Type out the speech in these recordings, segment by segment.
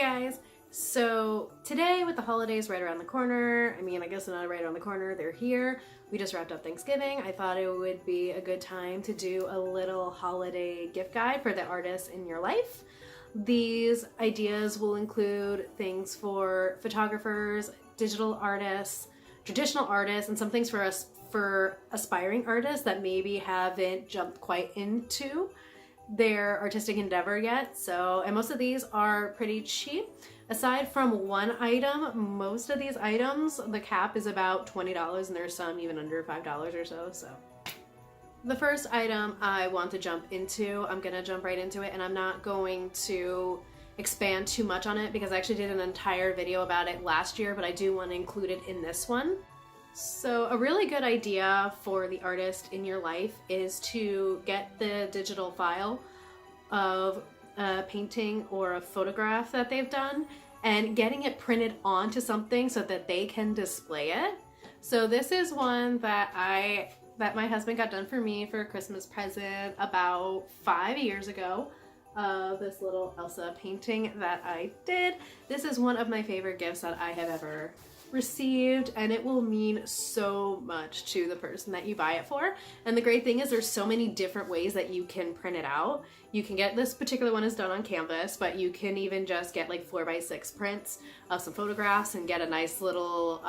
guys! So today with the holidays right around the corner, I guess they're not right around the corner, they're here. We just wrapped up Thanksgiving. I thought it would be a good time to do a little holiday gift guide for the artists in your life. These ideas will include things for photographers, digital artists, traditional artists, and some things for us for aspiring artists that maybe haven't jumped quite into their artistic endeavor yet. And most of these are pretty cheap. Aside from one item, most of these items, the cap is about $20 and there's some even under $5 or so. The first item I want to jump into, I'm gonna jump right into it, and I'm not going to expand too much on it because I actually did an entire video about it last year, but I do want to include it in this one. So a really good idea for the artist in your life is to get the digital file of a painting or a photograph that they've done and getting it printed onto something so that they can display it. So this is one that my husband got done for me for a Christmas present about 5 years ago. This little Elsa painting that I did. This is one of my favorite gifts that I have ever received, and it will mean so much to the person that you buy it for. And the great thing is there's so many different ways that you can print it out. You can get, this particular one is done on canvas, but you can even just get like 4x6 prints of some photographs and get a nice little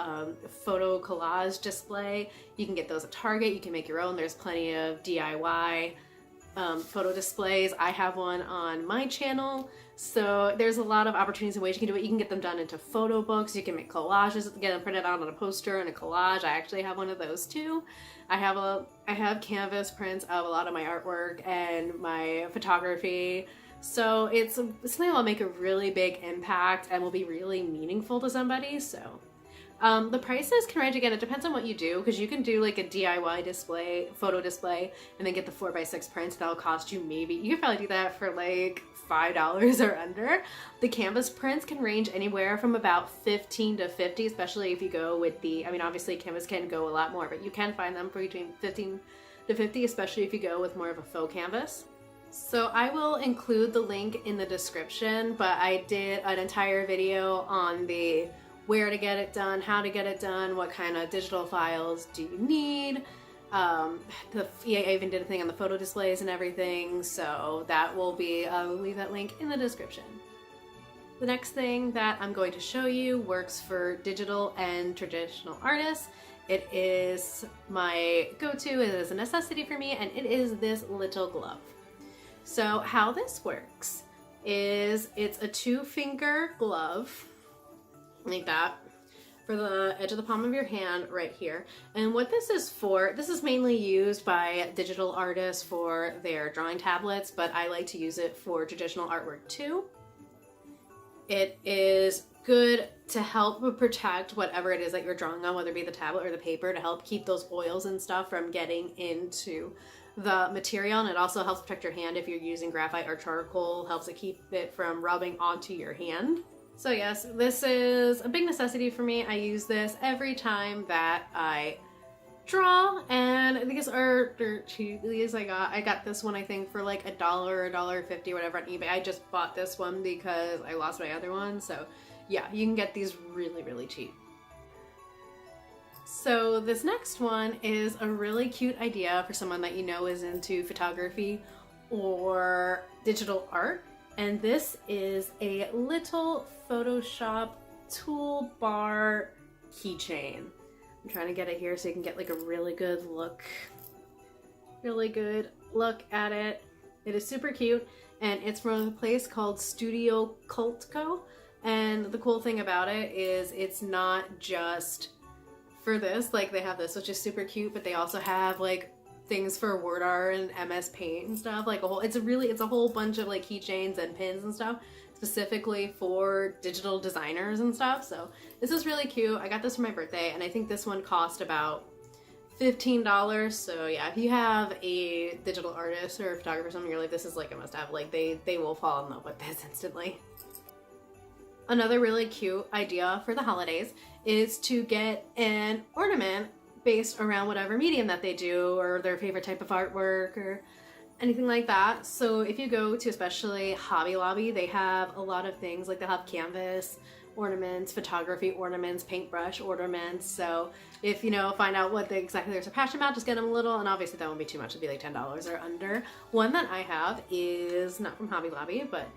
photo collage display. You can get those at Target. You can make your own. There's plenty of DIY photo displays. I have one on my channel. So there's a lot of opportunities and ways you can do it. You can get them done into photo books. You can make collages, get them printed out on a poster and a collage. I actually have one of those too. I have canvas prints of a lot of my artwork and my photography. So it's something that will make a really big impact and will be really meaningful to somebody. So the prices can range again. It depends on what you do, because you can do like a DIY display, photo display, and then get the 4x6 prints. That'll cost you you could probably do that for like $5 or under. The canvas prints can range anywhere from about $15 to $50, especially if you go with obviously canvas can go a lot more, but you can find them for between $15 to $50, especially if you go with more of a faux canvas. So I will include the link in the description, but I did an entire video on the where to get it done, how to get it done, what kind of digital files do you need. I even did a thing on the photo displays and everything, so that will be, I will leave that link in the description. The next thing that I'm going to show you works for digital and traditional artists. It is my go-to, it is a necessity for me, and it is this little glove. So how this works is it's a 2-finger glove, like that, for the edge of the palm of your hand right here. And what this is for, this is mainly used by digital artists for their drawing tablets, but I like to use it for traditional artwork too. It is good to help protect whatever it is that you're drawing on, whether it be the tablet or the paper, to help keep those oils and stuff from getting into the material. And it also helps protect your hand if you're using graphite or charcoal, helps it keep it from rubbing onto your hand. So yes, this is a big necessity for me. I use this every time that I draw, and these are dirt cheap. These I got this one I think for like $1 or $1.50 whatever on eBay. I just bought this one because I lost my other one. So yeah, you can get these really, really cheap. So this next one is a really cute idea for someone that you know is into photography or digital art. And this is a little Photoshop toolbar keychain. I'm trying to get it here so you can get like a really good look at it. It is super cute, and it's from a place called Studio Cultco. And the cool thing about it is it's not just for this, like they have this, which is super cute, but they also have like things for WordArt and MS Paint and stuff, like it's a whole bunch of like keychains and pins and stuff specifically for digital designers and stuff. So this is really cute. I got this for my birthday, and I think this one cost about $15. So yeah, if you have a digital artist or a photographer or something in your life, this is like a must-have. Like they will fall in love with this instantly. Another really cute idea for the holidays is to get an ornament based around whatever medium that they do or their favorite type of artwork. anything like that. So if you go to especially Hobby Lobby, they have a lot of things, like they'll have canvas ornaments, photography ornaments, paintbrush ornaments. So if you know, find out what exactly they're so passionate about, just get them a little, and obviously that won't be too much, it'd be like $10 or under. One that I have is not from Hobby Lobby, but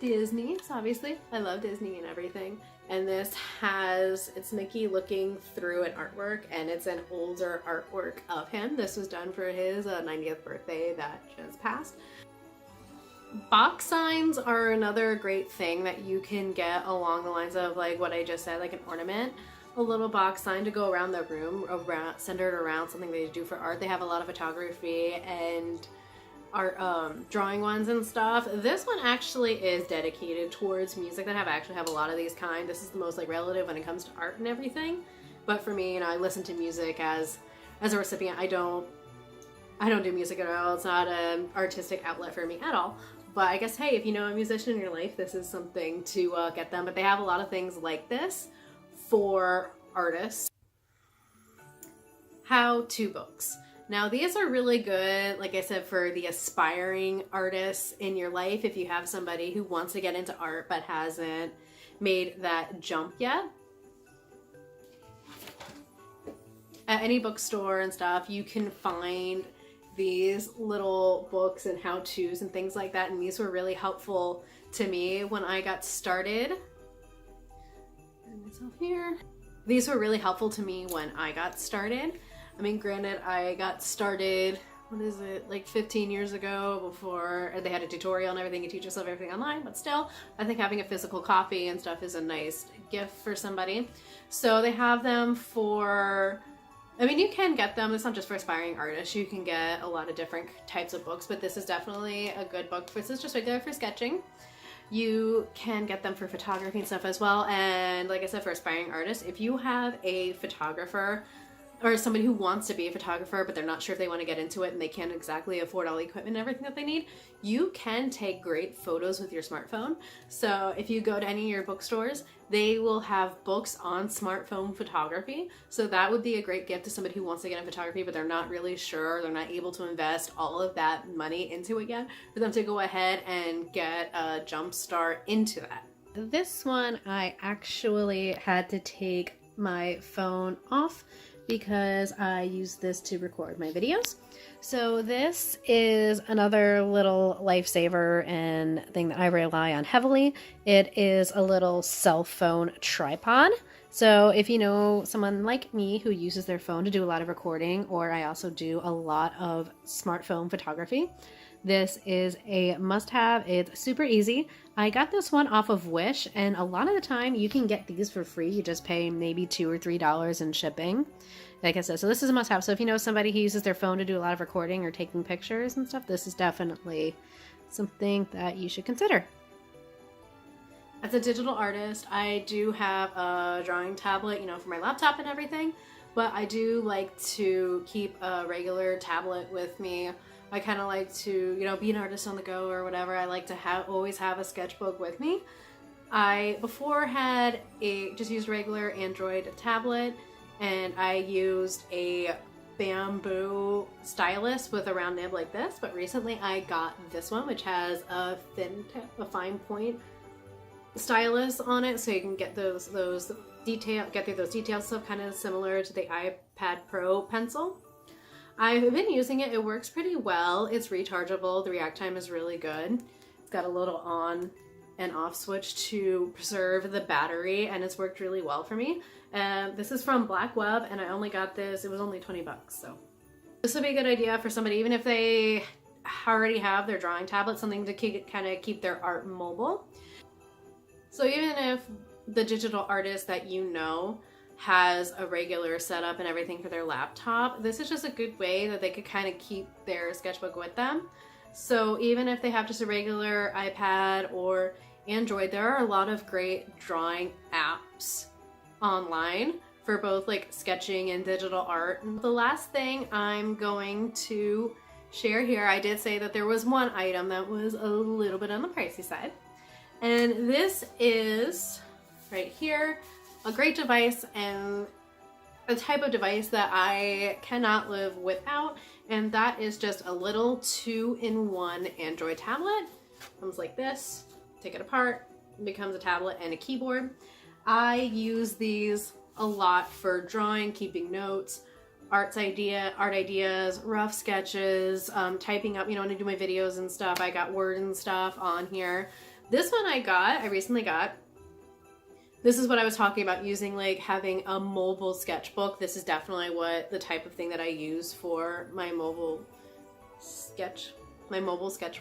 Disney. So obviously I love Disney and everything. And this has, it's Mickey looking through an artwork, and it's an older artwork of him. This was done for his 90th birthday that just passed. Box signs are another great thing that you can get along the lines of like what I just said, like an ornament, a little box sign to go around the room, centered around something they do for art. They have a lot of photography and art, drawing ones and stuff. This one actually is dedicated towards music. That actually have a lot of these kind. This is the most like relative when it comes to art and everything. But for me, you know, I listen to music as a recipient. I don't do music at all. It's not an artistic outlet for me at all. But I guess, hey, if you know a musician in your life, this is something to get them. But they have a lot of things like this for artists. How-to books. Now these are really good, like I said, for the aspiring artists in your life. If you have somebody who wants to get into art but hasn't made that jump yet. At any bookstore and stuff, you can find these little books and how-tos and things like that, and these were really helpful to me when I got started. Put myself here. These were really helpful to me when I got started. I mean, granted, I got started, what is it, like 15 years ago, before they had a tutorial and everything. You teach yourself everything online, but still, I think having a physical copy and stuff is a nice gift for somebody. So they have them for, I mean, you can get them. It's not just for aspiring artists. You can get a lot of different types of books, but this is definitely a good book. This is just regular for sketching. You can get them for photography and stuff as well. And like I said, for aspiring artists, if you have a photographer or somebody who wants to be a photographer, but they're not sure if they want to get into it and they can't exactly afford all the equipment and everything that they need, you can take great photos with your smartphone. So if you go to any of your bookstores, they will have books on smartphone photography. So that would be a great gift to somebody who wants to get into photography, but they're not really sure, they're not able to invest all of that money into it yet, for them to go ahead and get a jump start into that. This one, I actually had to take my phone off because I use this to record my videos. So this is another little lifesaver and thing that I rely on heavily. It is a little cell phone tripod. So if you know someone like me who uses their phone to do a lot of recording, or I also do a lot of smartphone photography, this is a must-have. It's super easy. I got this one off of Wish, and a lot of the time you can get these for free. You just pay maybe $2 or $3 in shipping. Like I said, so this is a must-have. So if you know somebody who uses their phone to do a lot of recording or taking pictures and stuff, this is definitely something that you should consider. As a digital artist, I do have a drawing tablet, you know, for my laptop and everything, but I do like to keep a regular tablet with me. I kind of like to, you know, be an artist on the go or whatever. I like to always have a sketchbook with me. I before had just used a regular Android tablet, and I used a bamboo stylus with a round nib like this, but recently I got this one, which has a fine point stylus on it, so you can get those details, so kind of similar to the iPad Pro pencil. I've been using it. It works pretty well. It's rechargeable. The react time is really good. It's got a little on and off switch to preserve the battery, and it's worked really well for me. This is from Black Web, and I only got this, it was only 20 bucks, so. This would be a good idea for somebody, even if they already have their drawing tablet, something to kind of keep their art mobile. So even if the digital artist that you know has a regular setup and everything for their laptop, this is just a good way that they could kind of keep their sketchbook with them. So even if they have just a regular iPad or Android, there are a lot of great drawing apps online for both like sketching and digital art. The last thing I'm going to share here, I did say that there was one item that was a little bit on the pricey side, and this is right here, a great device, and a type of device that I cannot live without, and that is just a little 2-in-1 Android tablet. Comes like this, take it apart, it becomes a tablet and a keyboard. I use these a lot for drawing, keeping notes, art ideas, rough sketches, typing up, you know, when I do my videos and stuff, I got Word and stuff on here. This one I recently got. This is what I was talking about, using like having a mobile sketchbook. This is definitely the type of thing that I use for my mobile sketch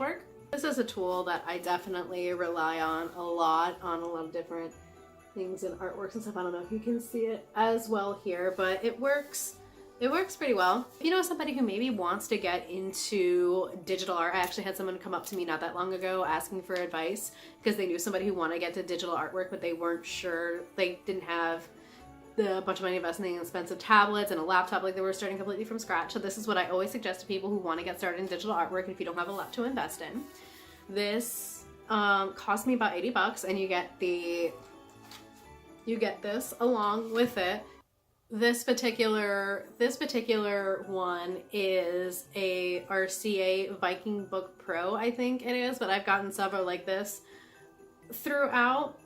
work. This is a tool that I definitely rely on a lot of different things and artworks and stuff. I don't know if you can see it as well here, but it works pretty well. If you know somebody who maybe wants to get into digital art, I actually had someone come up to me not that long ago asking for advice because they knew somebody who wanted to get to digital artwork, but they weren't sure. They didn't have the bunch of money investing in expensive tablets and a laptop, like they were starting completely from scratch. So this is what I always suggest to people who want to get started in digital artwork if you don't have a lot to invest in. This cost me about 80 bucks, and you get this along with it. This particular one is a RCA Viking Book Pro, I think it is, but I've gotten several like this throughout.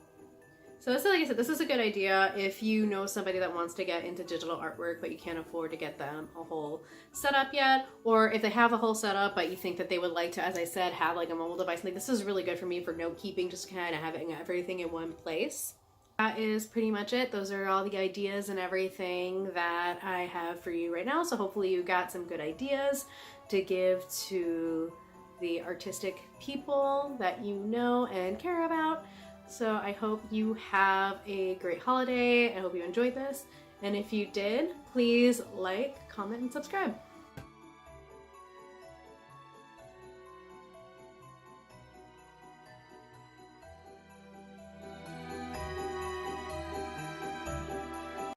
So this is, like I said, this is a good idea if you know somebody that wants to get into digital artwork but you can't afford to get them a whole setup yet, or if they have a whole setup but you think that they would like to, as I said, have like a mobile device. Like this is really good for me for note keeping, just kind of having everything in one place. That is pretty much it. Those are all the ideas and everything that I have for you right now. So hopefully you got some good ideas to give to the artistic people that you know and care about. So I hope you have a great holiday. I hope you enjoyed this. And if you did, please like, comment, and subscribe.